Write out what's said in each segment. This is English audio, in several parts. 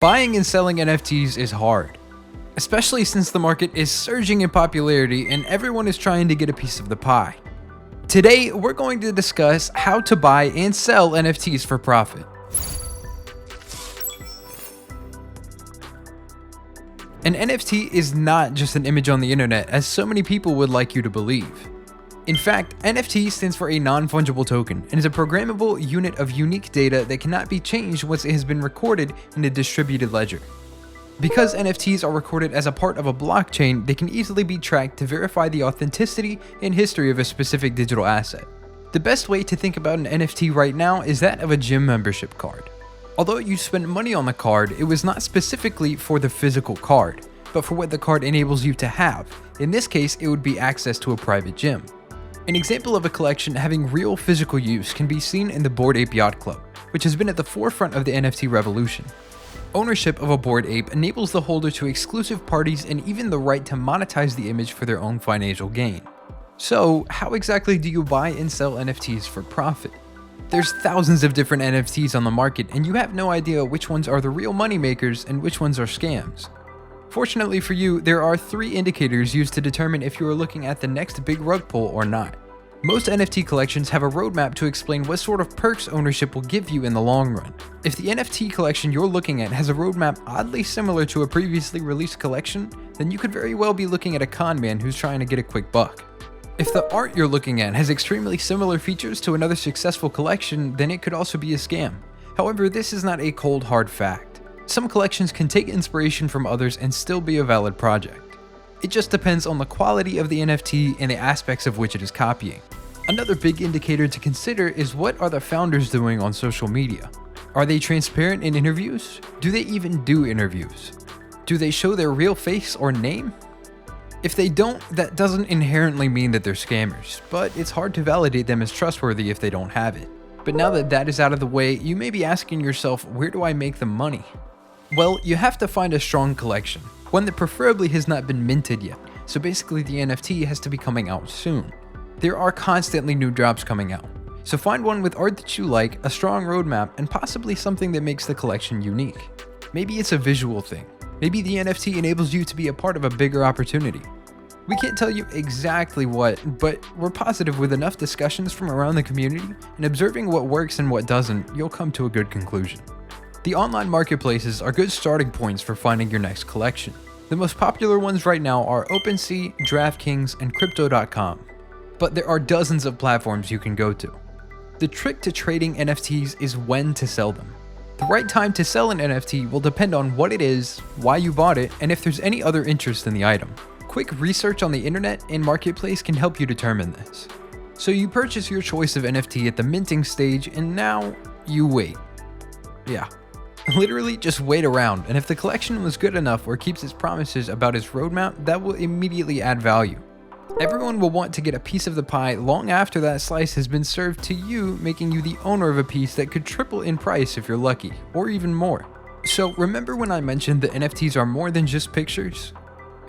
Buying and selling NFTs is hard, especially since the market is surging in popularity and everyone is trying to get a piece of the pie. Today, we're going to discuss how to buy and sell NFTs for profit. An NFT is not just an image on the internet, as so many people would like you to believe. In fact, NFT stands for a non-fungible token and is a programmable unit of unique data that cannot be changed once it has been recorded in a distributed ledger. Because NFTs are recorded as a part of a blockchain, they can easily be tracked to verify the authenticity and history of a specific digital asset. The best way to think about an NFT right now is that of a gym membership card. Although you spend money on the card, it was not specifically for the physical card, but for what the card enables you to have. In this case, it would be access to a private gym. An example of a collection having real physical use can be seen in the Bored Ape Yacht Club, which has been at the forefront of the NFT revolution. Ownership of a Bored Ape enables the holder to exclusive parties and even the right to monetize the image for their own financial gain. So, how exactly do you buy and sell NFTs for profit? There's thousands of different NFTs on the market, and you have no idea which ones are the real moneymakers and which ones are scams. Fortunately for you, there are 3 indicators used to determine if you are looking at the next big rug pull or not. Most NFT collections have a roadmap to explain what sort of perks ownership will give you in the long run. If the NFT collection you're looking at has a roadmap oddly similar to a previously released collection, then you could very well be looking at a con man who's trying to get a quick buck. If the art you're looking at has extremely similar features to another successful collection, then it could also be a scam. However, this is not a cold hard fact. Some collections can take inspiration from others and still be a valid project. It just depends on the quality of the NFT and the aspects of which it is copying. Another big indicator to consider is what are the founders doing on social media? Are they transparent in interviews? Do they even do interviews? Do they show their real face or name? If they don't, that doesn't inherently mean that they're scammers, but it's hard to validate them as trustworthy if they don't have it. But now that that is out of the way, you may be asking yourself, where do I make the money? Well, you have to find a strong collection, one that preferably has not been minted yet, so basically the NFT has to be coming out soon. There are constantly new drops coming out, so find one with art that you like, a strong roadmap, and possibly something that makes the collection unique. Maybe it's a visual thing. Maybe the NFT enables you to be a part of a bigger opportunity. We can't tell you exactly what, but we're positive with enough discussions from around the community and observing what works and what doesn't, you'll come to a good conclusion. The online marketplaces are good starting points for finding your next collection. The most popular ones right now are OpenSea, DraftKings, and Crypto.com. But there are dozens of platforms you can go to. The trick to trading NFTs is when to sell them. The right time to sell an NFT will depend on what it is, why you bought it, and if there's any other interest in the item. Quick research on the internet and marketplace can help you determine this. So you purchase your choice of NFT at the minting stage, and now you wait. Yeah. Literally just wait around, and if the collection was good enough or keeps its promises about its roadmap, that will immediately add value. Everyone will want to get a piece of the pie long after that slice has been served to you, making you the owner of a piece that could triple in price if you're lucky, or even more. So remember when I mentioned that NFTs are more than just pictures?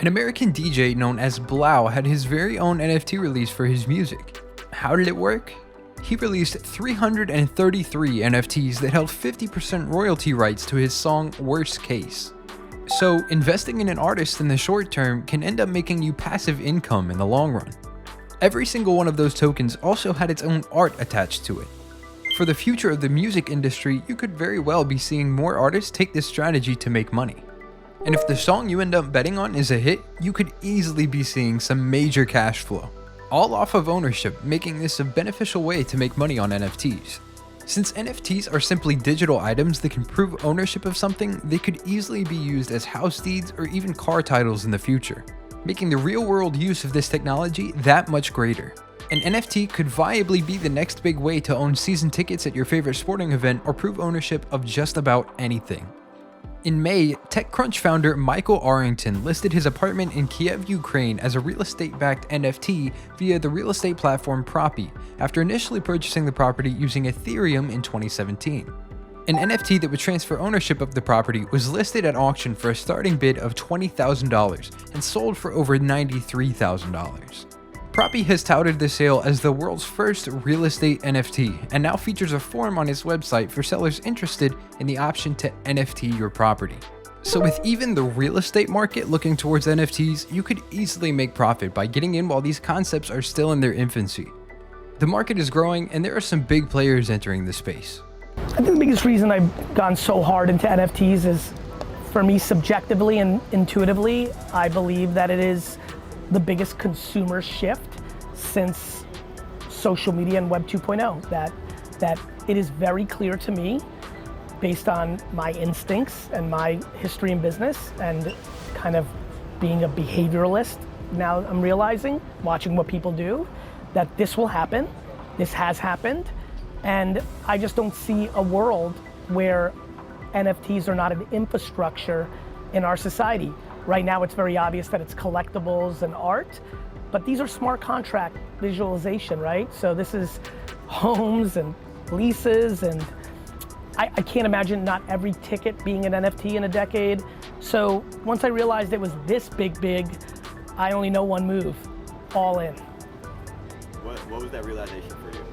An American DJ known as Blau had his very own NFT release for his music. How did it work? He released 333 NFTs that held 50% royalty rights to his song Worst Case. So, investing in an artist in the short term can end up making you passive income in the long run. Every single one of those tokens also had its own art attached to it. For the future of the music industry, you could very well be seeing more artists take this strategy to make money. And if the song you end up betting on is a hit, you could easily be seeing some major cash flow. All off of ownership, making this a beneficial way to make money on NFTs. Since NFTs are simply digital items that can prove ownership of something, they could easily be used as house deeds or even car titles in the future, making the real-world use of this technology that much greater. An NFT could viably be the next big way to own season tickets at your favorite sporting event or prove ownership of just about anything. In May, TechCrunch founder Michael Arrington listed his apartment in Kiev, Ukraine as a real estate-backed NFT via the real estate platform Propy, after initially purchasing the property using Ethereum in 2017. An NFT that would transfer ownership of the property was listed at auction for a starting bid of $20,000 and sold for over $93,000. Proppy has touted this sale as the world's first real estate NFT and now features a form on its website for sellers interested in the option to NFT your property. So with even the real estate market looking towards NFTs, you could easily make profit by getting in while these concepts are still in their infancy. The market is growing and there are some big players entering the space. I think the biggest reason I've gone so hard into NFTs is, for me, subjectively and intuitively, I believe that it is the biggest consumer shift since social media and Web 2.0. That it is very clear to me, based on my instincts and my history in business and kind of being a behavioralist, now I'm realizing, watching what people do, that this will happen, this has happened, and I just don't see a world where NFTs are not an infrastructure in our society. Right now it's very obvious that it's collectibles and art, but these are smart contract visualization, right? So this is homes and leases, and I can't imagine not every ticket being an NFT in a decade. So once I realized it was this big, I only know one move: all in. What was that realization for you?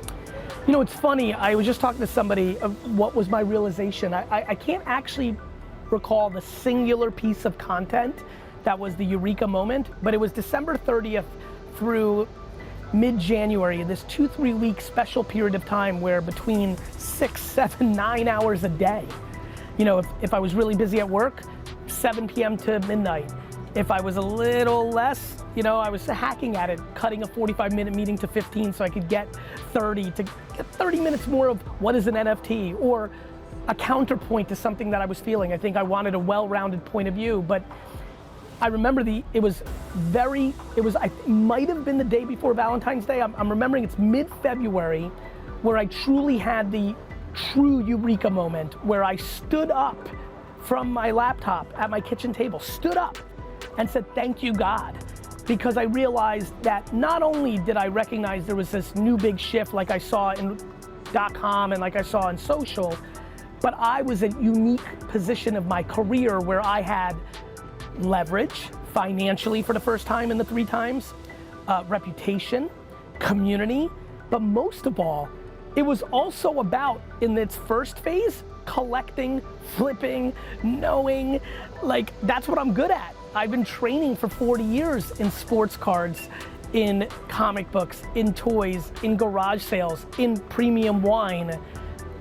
You know, it's funny, I was just talking to somebody of what was my realization. I can't actually recall the singular piece of content that was the eureka moment, but it was December 30th through mid-January, this 2-3 week special period of time where between 6, 7, 9 hours a day, you know, if I was really busy at work, 7 p.m. to midnight. If I was a little less, you know, I was hacking at it, cutting a 45-minute meeting to 15 so I could get 30 minutes more of what is an NFT, or a counterpoint to something that I was feeling. I think I wanted a well-rounded point of view, but I remember it might have been the day before Valentine's Day. I'm remembering it's mid-February where I truly had the true eureka moment where I stood up from my laptop at my kitchen table, stood up and said, thank you, God. Because I realized that not only did I recognize there was this new big shift like I saw in .com and like I saw in social, but I was in a unique position of my career where I had leverage financially for the first time in the 3 times, reputation, community, but most of all, it was also about, in its first phase, collecting, flipping, knowing, like that's what I'm good at. I've been training for 40 years in sports cards, in comic books, in toys, in garage sales, in premium wine.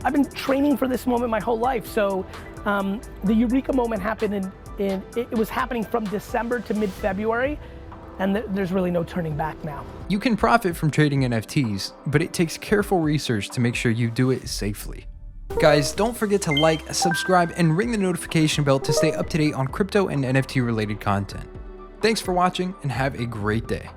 I've been training for this moment my whole life. So the eureka moment happened it was happening from December to mid-February, and there's really no turning back now. You can profit from trading NFTs, but it takes careful research to make sure you do it safely. Guys, don't forget to like, subscribe, and ring the notification bell to stay up to date on crypto and NFT related content. Thanks for watching and have a great day.